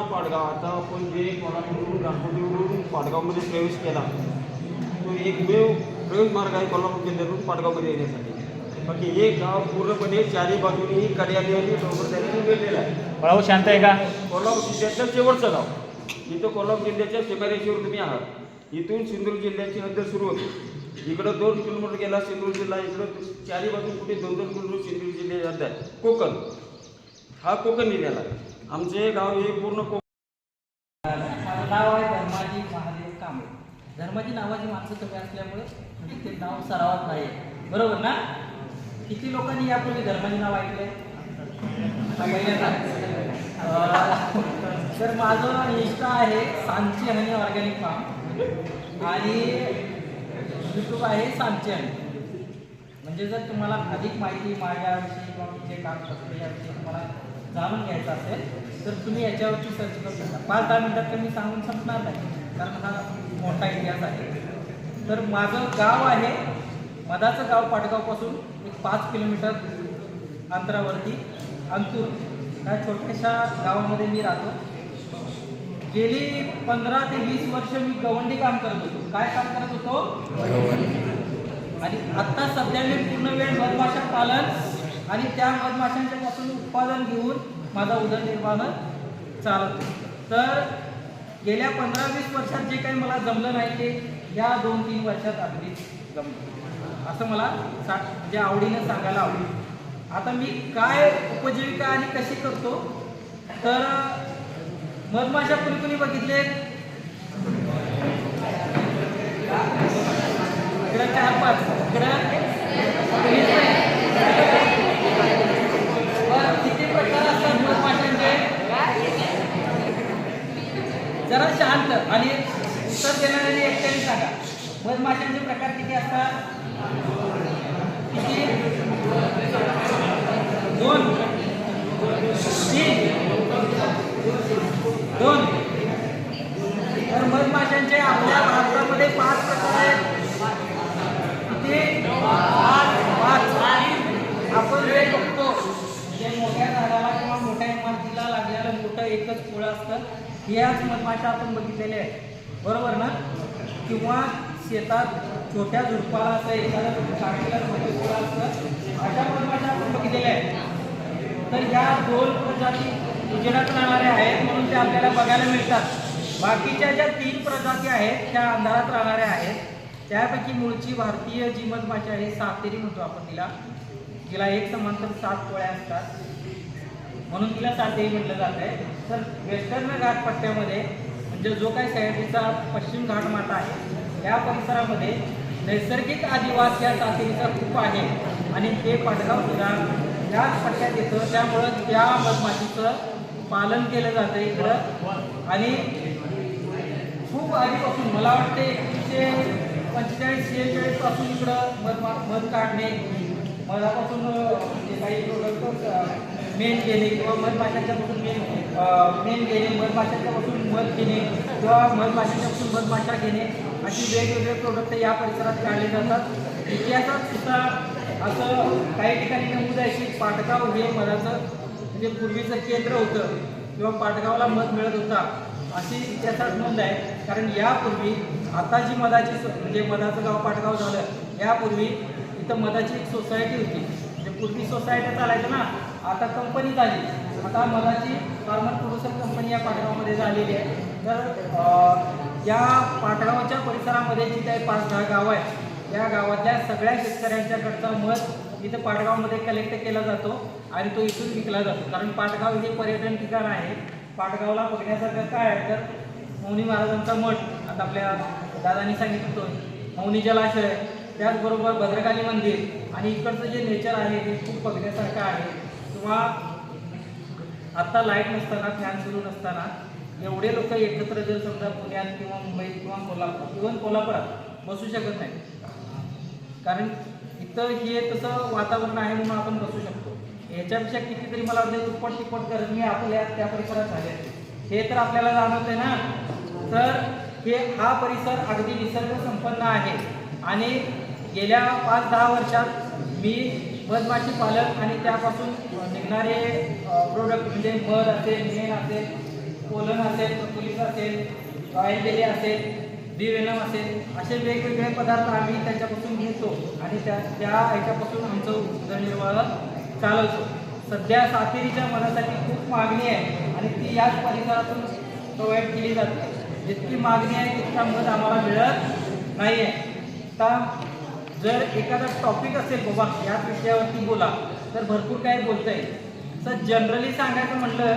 पाडगाव, आता आपण जे कोल्हापूरवरून गणपतीवरून पाडगावमध्ये प्रवेश केला तो एकमेव प्रवेश मार्ग आहे कोल्हापूर जिल्ह्यातून पाडगावमध्ये येण्यासाठी. बाकी हे गाव पूर्णपणे चारी बाजूनी कड्याने आणि डोंगरदऱ्याने वेढलेलं आहे. भाऊ शांत आहे का? कोल्हापूर जिल्ह्यातलं शेवटचं गाव. इथं कोल्हापूर जिल्ह्याच्या सीमारेषेवर तुम्ही आहात. इथून सिंधुदुर्ग जिल्ह्याची हद्द सुरू होती. इकडं 2 किलोमीटर गेला सिंधुदुर्ग जिल्हा, इकडं चारी बाजून कुठे 2-2 किलोमीटर सिंधुदुर्ग जिल्ह्याची हद्द आहे. कोकण हा कोकण जिल्ह्याला आमचे गाव हे पूर्ण माझं नाव आहे धर्माजी महादेव कांबळे. धर्माजी नावाची माणसं कमी असल्यामुळे म्हणजे ते नाव सरावात नाही, बरोबर ना? किती लोकांनी यापूर्वी धर्माजी नाव ऐकले? तर माझं इंस्टा आहे सांची हनी ऑर्गॅनिक फार्म आणि यूट्यूब आहे सांची हनी. म्हणजे जर तुम्हाला अधिक माहिती माझ्याविषयी किंवा मी जे काम करतो याविषयी तुम्हाला जाणून घ्यायचं असेल तर तुम्ही याच्यावरती सर्च करू शकता. 5-10 मिनिटात तर मी सांगून संपणार नाही, कारण हा मोठा इतिहास आहे. तर माझं गाव आहे मधाचं गाव, पाटगावपासून एक 5 किलोमीटर अंतरावरती अंतूर ह्या छोट्याशा गावामध्ये मी राहतो. गेली 15 ते 20 वर्ष मी गवंडी काम करत होतो. काय काम करत होतो? आणि आत्ता सध्या मी पूर्ण वेळ मधमाशा पालन आणि त्या मधमाशांच्या पासून उत्पादन घेऊन माझा उदरनिर्वाह चालवतो. तर गेल्या 15-20 वर्षात जे काही मला जमलं नाही ते या 2-3 वर्षात अगदी जमलं, असं मला म्हणजे आवडीनं सांगायला आवडेल. आता मी काय उपजीविका आणि कशी करतो तर मधमाशा कुणी बघितले इकडं 4-5 इकडं किती प्रकार असतात मधमाशांचे? जरा शांत आणि उत्तर देणाऱ्याने एकट्याने सांगा. मधमाशांचे प्रकार किती असतात? किती? 2 3 2. तर मधमाशांचे आपल्या भारतामध्ये 5 प्रकार आहेत. किती? 5. आपण जे बघतो म्हणजे मोठ्या झाडाला किंवा मोठ्या इमारतीला लागलेलं मोठं एकच पोळं असतं, ह्याच मधमाशा आपण बघितलेले आहेत, बरोबर ना? किंवा शेतात छोट्या झुडपाला असं एखादं काढलेलं मोठं पोळं असतं, अशा मधमाशा आपण बघितलेल्या आहेत. तर ह्या 2 प्रजाती उजेडात राहणाऱ्या आहेत म्हणून ते आपल्याला बघायला मिळतात. बाकीच्या ज्या 3 प्रजाती आहेत त्या अंधारात राहणाऱ्या आहेत. त्यापैकी मूळची भारतीय जी मधमाशी आहे सातेरी म्हणतो आपण तिला एक समांतर 7 पोळ्या असतात म्हणून तिला सातेरी म्हटलं जात आहे. तर वेस्टर्न घाट पट्ट्यामध्ये म्हणजे जो काही सह्याद्रीचा पश्चिम घाटमाथा आहे या परिसरामध्ये नैसर्गिक आदिवास या सातेरीचा खूप आहे आणि ते पाटगाव सुद्धा याच पट्ट्यात येतं. त्यामुळं त्या मधमाशीचं पालन केलं जातं इकडं. आणि खूप आधीपासून मला वाटते 1945-46 पासून इकडं मध काढणे, मधापासून म्हणजे काही प्रोडक्ट मेन घेणे किंवा मधमाशांच्यापासून मेन घेणे, मधमाशांच्यापासून मध घेणे किंवा मधमाशांच्यापासून मधमाशा घेणे अशी वेगवेगळे प्रोडक्ट या परिसरात काढले जातात. इतिहासात सुद्धा असं काही ठिकाणी नमूद आहे की पाटगाव हे मधाचं म्हणजे पूर्वीचं केंद्र होतं किंवा पाटगावला मध मिळत होता अशी इतिहासात नोंद आहे. कारण यापूर्वी आता जी मधाची म्हणजे मधाचं गाव पाटगाव झालं यापूर्वी इथं मधाची एक सोसायटी होती. म्हणजे पूर्वी सोसायटी चालायचं ना, आता कंपनी झाली. आता मधाची फार्मर प्रोड्युसर कंपनी या पाटगावमध्ये झालेली आहे. तर या पाटगावच्या परिसरामध्ये जी काही 5-10 गावं आहेत या गावातल्या सगळ्या शेतकऱ्यांच्याकडचा मध इथं पाटगावमध्ये कलेक्ट केला जातो आणि तो इथून विकला जातो. कारण पाटगाव हे पर्यटन ठिकाण आहे. पाटगावला बघण्यासारखं काय आहे तर मौनी महाराजांचा मठ, आता आपल्या दादांनी सांगितलं होतं, मौनी जलाशय, त्याचबरोबर भद्रकाली मंदिर आणि इकडचं जे नेचर आहे हे खूप बघण्यासारखं आहे. किंवा आत्ता लाईट नसताना, फॅन सुरू नसताना एवढे लोक एकत्र जर समजा पुण्यात किंवा मुंबईत किंवा कोल्हापुरात बसू शकत नाही. कारण इथं हे तसं वातावरण आहे म्हणून आपण बसू शकतो. ह्याच्यापेक्षा कितीतरी मला वाटतं दुप्पट गरमी आपल्या त्या परिसरात झाल्या हे तर आपल्याला जाणवतंय ना. तर हा परिसर अगदी निसर्ग संपन्न आहे आणि गेल्या 5-10 वर्षात मी मधमाशी पालन आणि त्यापासून निघणारे प्रोडक्ट म्हणजे मध असेल, मेण असेल, पोलन असेल, प्रपोलिस असेल, ऑइल जेली असेल, वेनम असेल, असे वेगवेगळे पदार्थ आम्ही त्याच्यापासून घेतो आणि त्या ह्याच्यापासून आमचं उदरनिर्वाह चालवतो. सध्या सातेरीच्या मधासाठी खूप मागणी आहे आणि ती याच परिसरातून प्रोव्हाइड केली जाते. जितकी मागणी आहे तितका मध आम्हाला मिळत नाही आहे. आता जर एखादा टॉपिक असेल बाबा याच विषयावरती बोला तर भरपूर काही बोलता येईल. तर जनरली सांगायचं म्हटलं